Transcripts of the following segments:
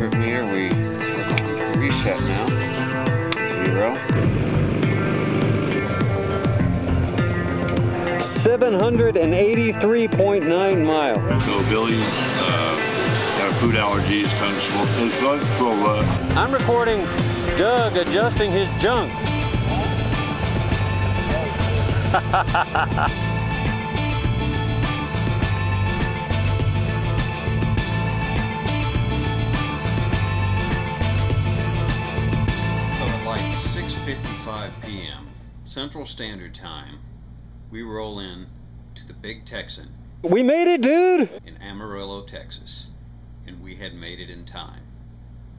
trip meter, we click on reset now. 0. 783.9 miles. So Billy got a food allergy. It's time to smoke. I'm recording Doug adjusting his junk. So at like 6:55 p.m. Central Standard Time, we roll in to the Big Texan. We made it, dude! In Amarillo, Texas. And we had made it in time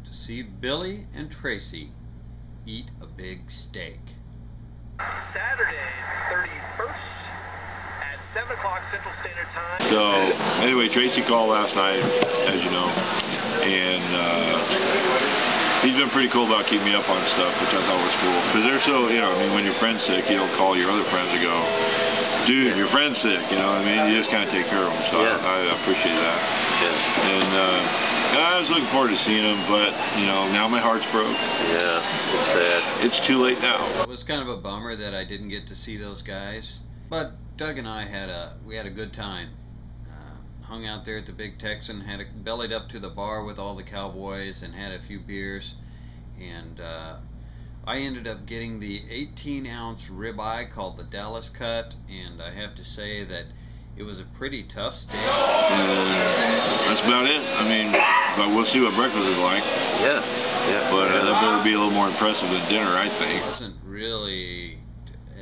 to see Billy and Tracy eat a big steak. Saturday, 31st at 7 o'clock Central Standard Time. So anyway, Tracy called last night, as you know, and he's been pretty cool about keeping me up on stuff, which I thought was cool. Because they're so, you know, I mean, when your friend's sick, you don't call your other friends and go, dude, your friend's sick, you know what I mean? You just kind of take care of them, so Yeah. I appreciate that. Yeah. And I was looking forward to seeing him, but, you know, now my heart's broke. Yeah, it's sad. It's too late now. It was kind of a bummer that I didn't get to see those guys, but Doug and I had a good time. Hung out there at the Big Texan, bellied up to the bar with all the cowboys and had a few beers, and I ended up getting the 18-ounce ribeye called the Dallas Cut, and I have to say that it was a pretty tough steak. That's about it. I mean, but we'll see what breakfast is like. Yeah, yeah. But that better be a little more impressive than dinner, I think. It wasn't really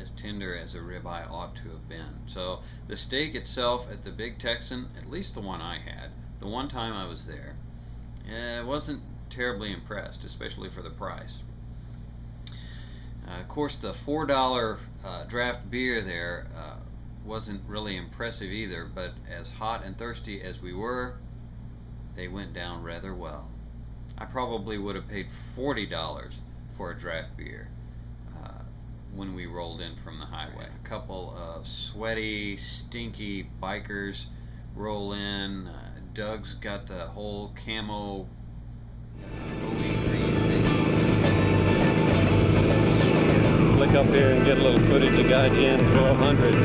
as tender as a ribeye ought to have been. So the steak itself at the Big Texan, at least the one I had, the one time I was there, wasn't terribly impressed, especially for the price. Of course, the $4 draft beer there wasn't really impressive either, but as hot and thirsty as we were, they went down rather well. I probably would have paid $40 for a draft beer when we rolled in from the highway. A couple of sweaty, stinky bikers roll in. Doug's got the whole camo movie green thing. Click up here and get a little footage of Gaijin 1200.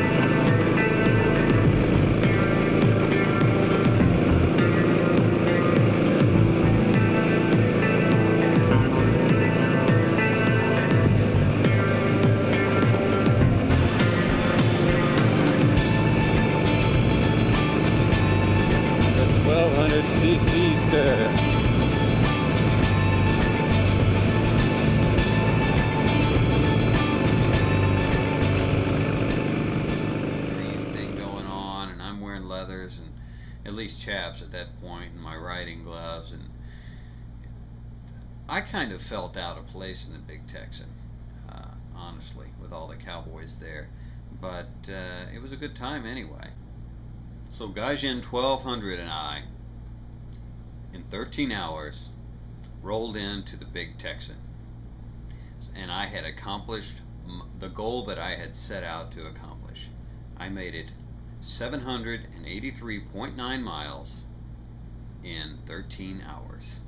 Chaps at that point in my riding gloves, and I kind of felt out of place in the Big Texan, honestly, with all the cowboys there, but it was a good time anyway. So Gaijin 1200 and I, in 13 hours, rolled into the Big Texan, and I had accomplished the goal that I had set out to accomplish. I made it 783.9 miles in 13 hours.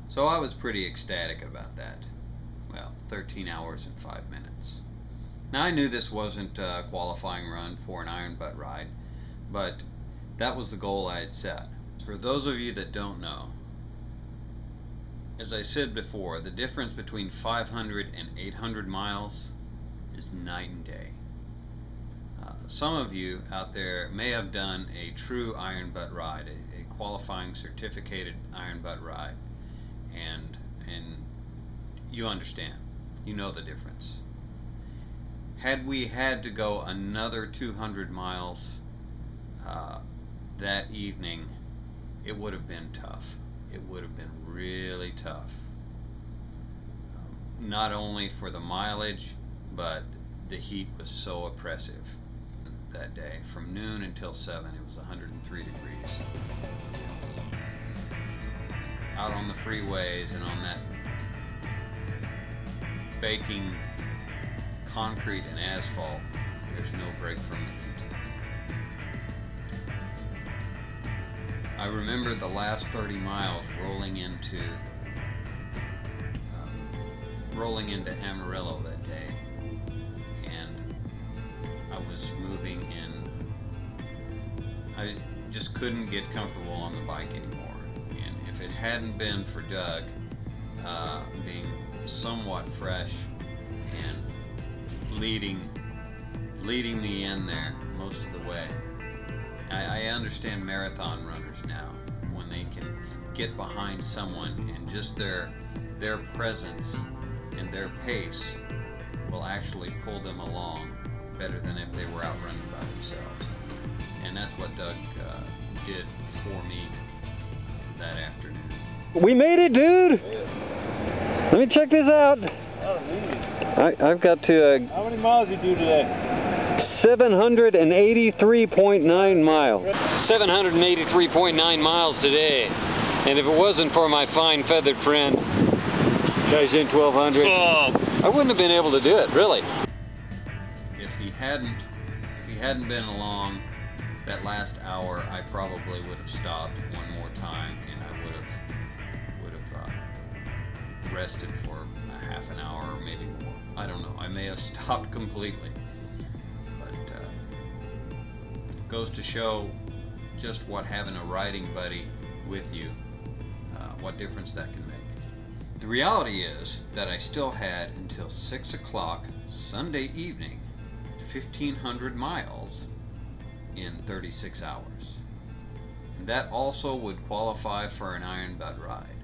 So I was pretty ecstatic about that. Well, 13 hours and 5 minutes. Now I knew this wasn't a qualifying run for an iron butt ride, but that was the goal I had set. For those of you that don't know, as I said before, the difference between 500 and 800 miles is night and day. Some of you out there may have done a true iron butt ride, a qualifying certificated iron butt ride, and you understand, you know the difference. Had we had to go another 200 miles that evening, it would have been tough. It would have been really tough. Not only for the mileage, but the heat was so oppressive that day. From noon until 7, it was 103 degrees. Out on the freeways and on that baking concrete and asphalt, there's no break from the heat. I remember the last 30 miles rolling in into rolling into Amarillo that day, and I was moving in. I just couldn't get comfortable on the bike anymore, and if it hadn't been for Doug being somewhat fresh and leading me in there most of the way. I understand marathon runners now, when they can get behind someone and just their presence and their pace will actually pull them along better than if they were out running by themselves. And that's what Doug did for me that afternoon. We made it, dude! Let me check this out. I've got to... How many miles did you do today? 783.9 miles. 783.9 miles today. And if it wasn't for my fine feathered friend, Gaijin 1200, I wouldn't have been able to do it, really. If he hadn't been along that last hour, I probably would have stopped one more time, and I would have rested for a half an hour or maybe more. I don't know. I may have stopped completely. But it goes to show just what having a riding buddy with you, what difference that can make. The reality is that I still had until 6 o'clock Sunday evening, 1,500 miles in 36 hours. And that also would qualify for an Iron Bud ride.